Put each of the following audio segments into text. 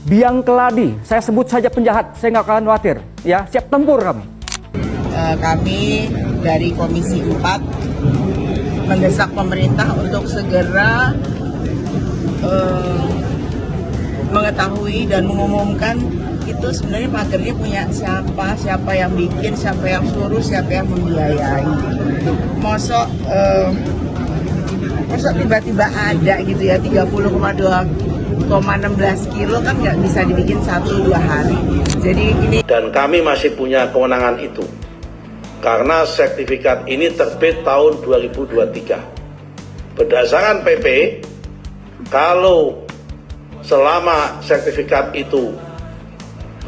Biang keladi, saya sebut saja penjahat, saya nggak akan khawatir. Ya, siap tempur kami. Kami dari Komisi 4 mendesak pemerintah untuk segera mengetahui dan mengumumkan itu sebenarnya pagernya punya siapa yang bikin, siapa yang suruh, siapa yang membiayai. Mosok tiba-tiba ada gitu ya 30,16 kilo kan nggak bisa dibikin 1-2 hari. Jadi ini. Dan kami masih punya kewenangan itu karena sertifikat ini terbit tahun 2023. Berdasarkan PP, kalau selama sertifikat itu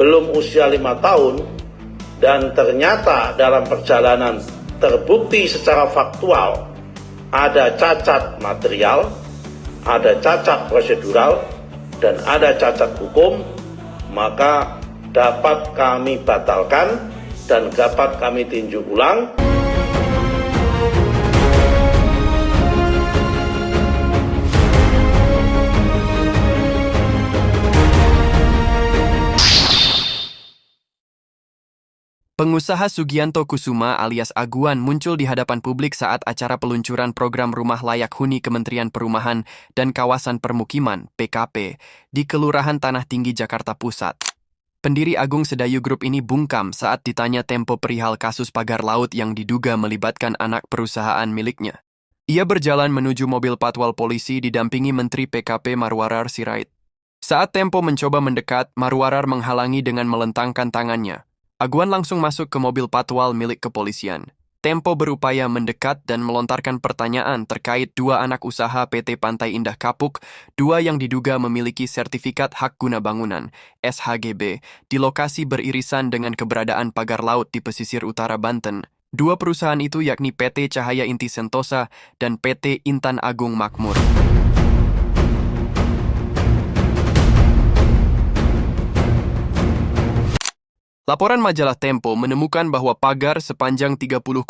belum usia 5 tahun dan ternyata dalam perjalanan terbukti secara faktual ada cacat material, ada cacat prosedural, dan ada cacat hukum, maka dapat kami batalkan dan dapat kami tinjau ulang. Pengusaha Sugianto Kusuma alias Aguan muncul di hadapan publik saat acara peluncuran program Rumah Layak Huni Kementerian Perumahan dan Kawasan Permukiman (PKP) di Kelurahan Tanah Tinggi, Jakarta Pusat. Pendiri Agung Sedayu Group ini bungkam saat ditanya Tempo perihal kasus pagar laut yang diduga melibatkan anak perusahaan miliknya. Ia berjalan menuju mobil patwal polisi didampingi Menteri PKP Marwarar Sirait. Saat Tempo mencoba mendekat, Marwarar menghalangi dengan melentangkan tangannya. Aguan langsung masuk ke mobil patwal milik kepolisian. Tempo berupaya mendekat dan melontarkan pertanyaan terkait 2 anak usaha PT Pantai Indah Kapuk, 2 yang diduga memiliki sertifikat hak guna bangunan, SHGB, di lokasi beririsan dengan keberadaan pagar laut di pesisir utara Banten. 2 perusahaan itu yakni PT Cahaya Inti Sentosa dan PT Intan Agung Makmur. Laporan majalah Tempo menemukan bahwa pagar sepanjang 30,16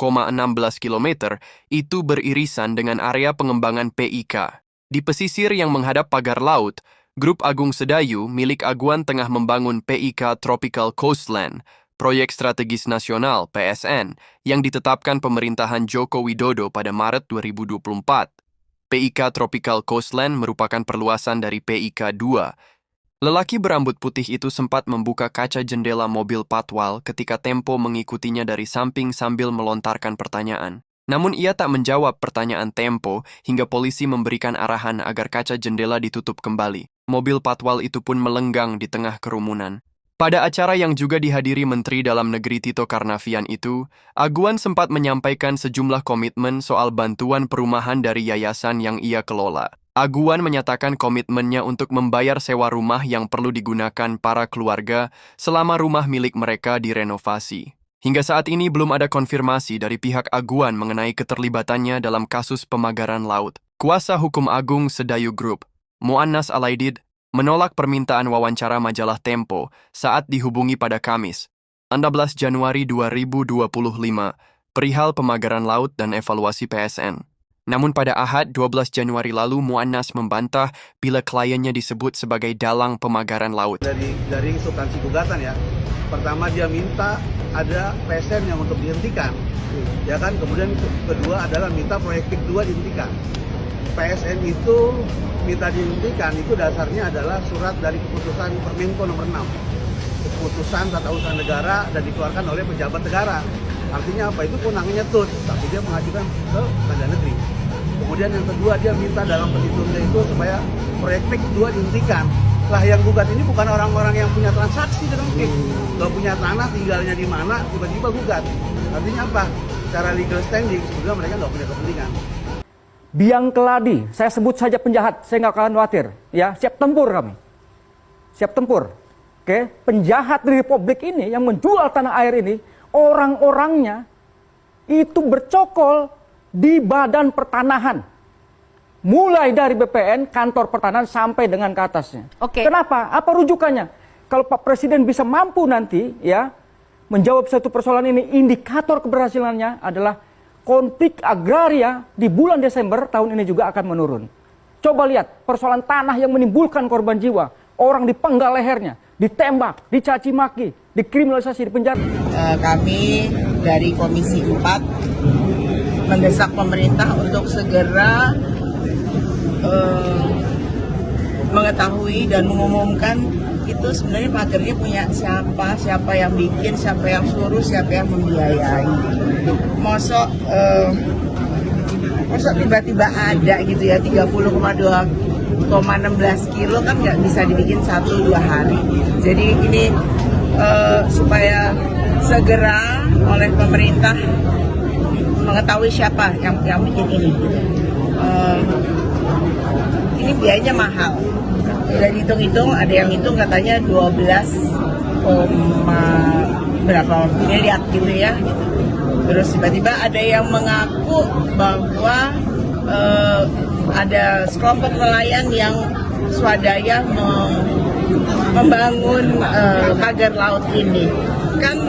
km itu beririsan dengan area pengembangan PIK. Di pesisir yang menghadap pagar laut, Grup Agung Sedayu milik Aguan tengah membangun PIK Tropical Coastland, proyek strategis nasional PSN, yang ditetapkan pemerintahan Joko Widodo pada Maret 2024. PIK Tropical Coastland merupakan perluasan dari PIK 2. Lelaki berambut putih itu sempat membuka kaca jendela mobil patwal ketika Tempo mengikutinya dari samping sambil melontarkan pertanyaan. Namun ia tak menjawab pertanyaan Tempo hingga polisi memberikan arahan agar kaca jendela ditutup kembali. Mobil patwal itu pun melenggang di tengah kerumunan. Pada acara yang juga dihadiri Menteri Dalam Negeri Tito Karnavian itu, Aguan sempat menyampaikan sejumlah komitmen soal bantuan perumahan dari yayasan yang ia kelola. Aguan menyatakan komitmennya untuk membayar sewa rumah yang perlu digunakan para keluarga selama rumah milik mereka direnovasi. Hingga saat ini belum ada konfirmasi dari pihak Aguan mengenai keterlibatannya dalam kasus pemagaran laut. Kuasa Hukum Agung Sedayu Group, Muannas Alaidid, menolak permintaan wawancara majalah Tempo saat dihubungi pada Kamis, 16 Januari 2025, perihal pemagaran laut dan evaluasi PSN. Namun pada Ahad 12 Januari lalu, Muannas membantah bila kliennya disebut sebagai dalang pemagaran laut. Dari substansi gugatan ya, pertama dia minta ada PSN yang untuk dihentikan, ya kan. Kemudian kedua adalah minta proyek PIK 2 dihentikan. PSN itu minta dihentikan itu dasarnya adalah surat dari keputusan Permenko nomor 6, keputusan tata usaha negara dan dikeluarkan oleh pejabat negara. Artinya apa? Itu kewenangannya TUT, tapi dia mengajukan ke Pengadilan Negeri. Kemudian yang kedua dia minta dalam petitumnya itu supaya proyek PIK 2 dihentikan. Lah yang gugat ini bukan orang-orang yang punya transaksi dengan PIK, nggak punya tanah, tinggalnya di mana, tiba-tiba gugat. Artinya apa? Secara legal standing sebetulnya mereka nggak punya kepentingan. Biang keladi, saya sebut saja penjahat, saya nggak akan khawatir. Ya, siap tempur kami. Siap tempur. Oke, penjahat di Republik ini yang menjual tanah air ini, orang-orangnya itu bercokol di badan pertanahan. Mulai dari BPN, kantor pertanahan, sampai dengan ke atasnya. Oke. Kenapa? Apa rujukannya? Kalau Pak Presiden bisa mampu nanti ya menjawab satu persoalan ini, indikator keberhasilannya adalah konflik agraria di bulan Desember tahun ini juga akan menurun. Coba lihat persoalan tanah yang menimbulkan korban jiwa, orang dipenggal lehernya, ditembak, dicaci maki, dikriminalisasi, dipenjara. Kami dari Komisi 4 mendesak pemerintah untuk segera mengetahui dan mengumumkan itu sebenarnya pagernya punya siapa yang bikin, siapa yang suruh, siapa yang membiayai. Mosok tiba-tiba ada gitu ya 30,16 kilo kan nggak bisa dibikin 1-2 hari. Jadi ini supaya segera oleh pemerintah mengetahui siapa yang bikin ini. Ini biayanya mahal. Udah dihitung-hitung, ada yang hitung katanya 12, berapa miliar gitu ya. Terus tiba-tiba ada yang mengaku bahwa ada sekelompok nelayan yang swadaya membangun pagar laut ini. Kan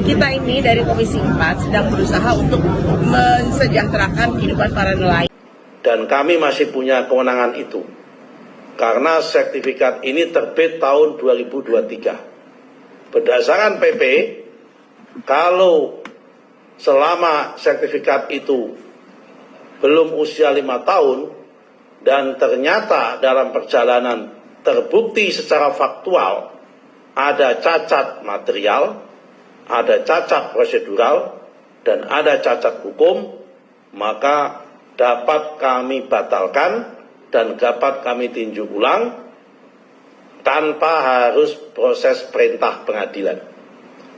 kita ini dari Komisi 4 sedang berusaha untuk mensejahterakan kehidupan para nelayan. Dan kami masih punya kewenangan itu. Karena sertifikat ini terbit tahun 2023. Berdasarkan PP, kalau selama sertifikat itu belum usia 5 tahun, dan ternyata dalam perjalanan terbukti secara faktual ada cacat material, ada cacat prosedural, dan ada cacat hukum, maka dapat kami batalkan dan dapat kami tinjau ulang tanpa harus proses perintah pengadilan.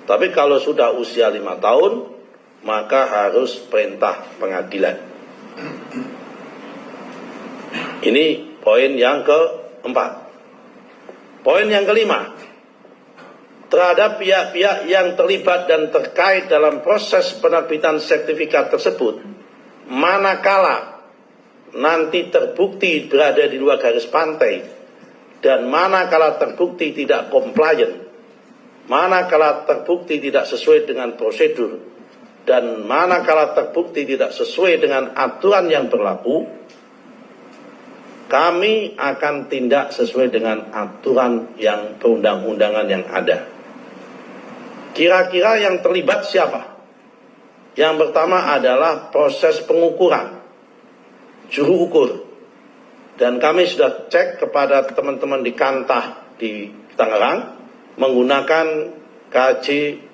Tapi kalau sudah usia 5 tahun, maka harus perintah pengadilan. Ini poin yang keempat. Poin yang kelima, terhadap pihak-pihak yang terlibat dan terkait dalam proses penerbitan sertifikat tersebut, manakala nanti terbukti berada di luar garis pantai, dan manakala terbukti tidak compliant, manakala terbukti tidak sesuai dengan prosedur, dan manakala terbukti tidak sesuai dengan aturan yang berlaku, kami akan tindak sesuai dengan aturan yang perundang-undangan yang ada. Kira-kira yang terlibat siapa? Yang pertama adalah proses pengukuran, juru ukur. Dan kami sudah cek kepada teman-teman di Kantah di Tangerang menggunakan KJSB.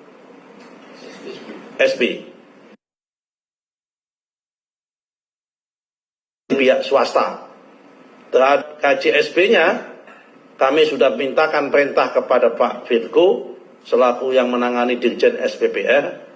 Pihak swasta. Terhadap KJSB-nya kami sudah mintakan perintah kepada Pak Virgo selaku yang menangani Dirjen SPPR